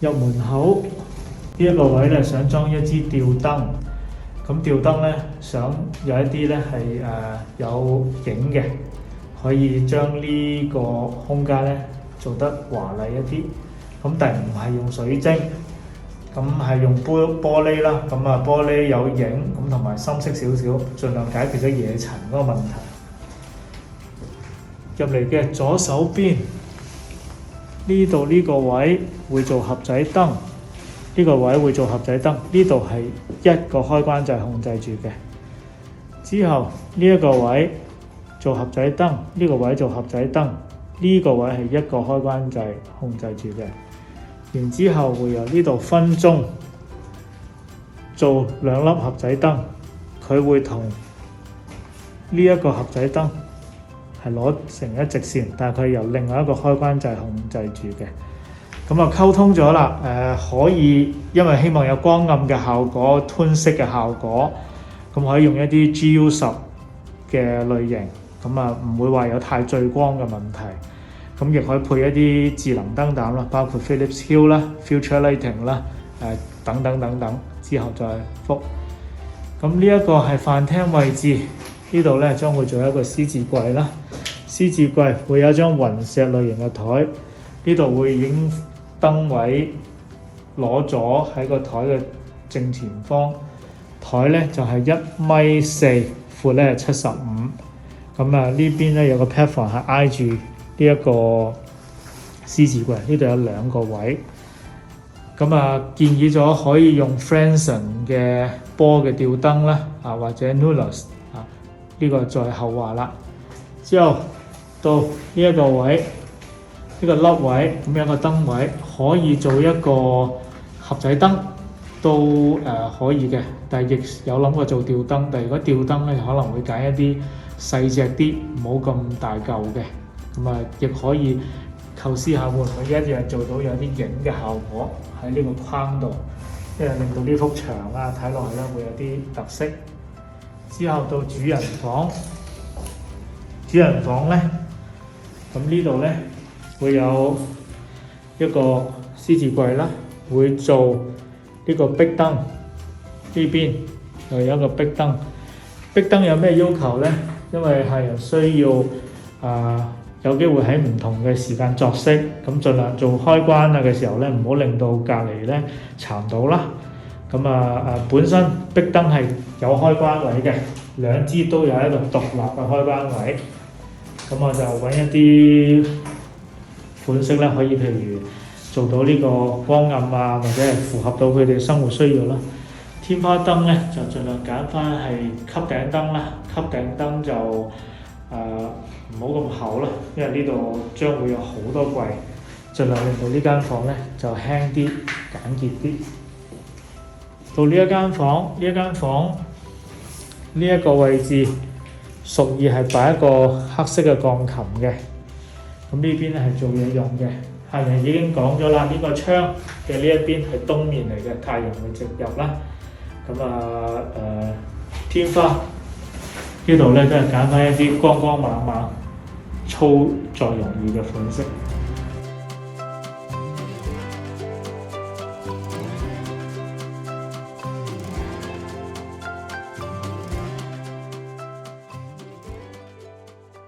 入門口呢一個位咧，想裝一支吊燈。咁吊燈咧，想有一啲咧係有影嘅，可以將呢個空間咧做得華麗一啲。咁但係唔係用水晶，咁係用玻璃啦。咁玻璃有影，咁同埋深色少少，盡量解決咗野塵嗰個問題。入嚟嘅左手邊呢度呢個位會做盒仔燈，呢個位會做盒仔燈，呢度係一個開關掣控制住嘅。之後呢一個位做盒仔燈，呢個位做盒仔燈，呢個位係一個開關掣控制住嘅。然之後會由呢度分鐘做兩粒盒仔燈，佢會同呢一個盒仔燈係攞成一直線，但係佢由另外一個開關掣控制住嘅。咁溝通咗啦，可以因為希望有光暗嘅效果、吞色嘅效果，咁可以用一啲 GU10嘅類型，咁唔會話有太聚光嘅問題。咁亦可以配一啲智能燈膽啦，包括 Philips Hue 啦、Future Lighting 啦，等等等等，之後再覆。咁呢一個係飯廳位置，呢度咧將會做一個獅子櫃啦。獅子櫃會有一張雲石類型嘅台，呢度會已經燈位攞咗喺個台嘅正前方。台咧就係1.4米，闊咧係75。咁呢邊咧有個 platform 係挨住呢一個獅子櫃，呢度有兩個位。建議咗可以用 Franson 嘅波嘅吊燈啦，或者 Nulus 呢個再後話啦。之後到呢一個位，呢個凹位，咁有個燈位可以做一個盒仔燈都可以嘅，但係亦有諗過做吊燈。但係如果吊燈咧，可能會揀一啲細隻啲，唔好咁大嚿嘅。亦可以構思下會唔會一樣做到有啲影嘅效果喺呢個框度，因為令到呢幅牆睇落去咧會有啲特色。之後到主人房，主人房咧，咁呢度咧會有一個獅子櫃啦，會做呢個壁燈，呢邊又有一個壁燈。壁燈有咩要求咧？因為客人需要有機會喺唔同嘅時間作息，咁盡量做開關嘅時候咧，唔好令到隔離咧殘到啦。本身壁燈係有開關位嘅，兩支都有一個獨立嘅開關位。就揾一啲款式咧，可以譬如做到呢個光暗或者係符合到佢哋生活需要啦。天花燈咧就盡量揀翻係吸頂燈啦，吸頂燈就唔好咁厚啦，因為呢度將會有好多櫃，盡量令到呢間房咧就輕啲、簡潔啲。到呢一間房，呢一個位置屬意係擺一個黑色嘅鋼琴嘅。咁呢邊咧係做嘢用嘅。客人已經講咗啦，呢個窗嘅呢一邊係東面嚟嘅，太陽會直入啦。天花呢度咧都係揀翻一啲光光猛猛、粗再容易嘅款式。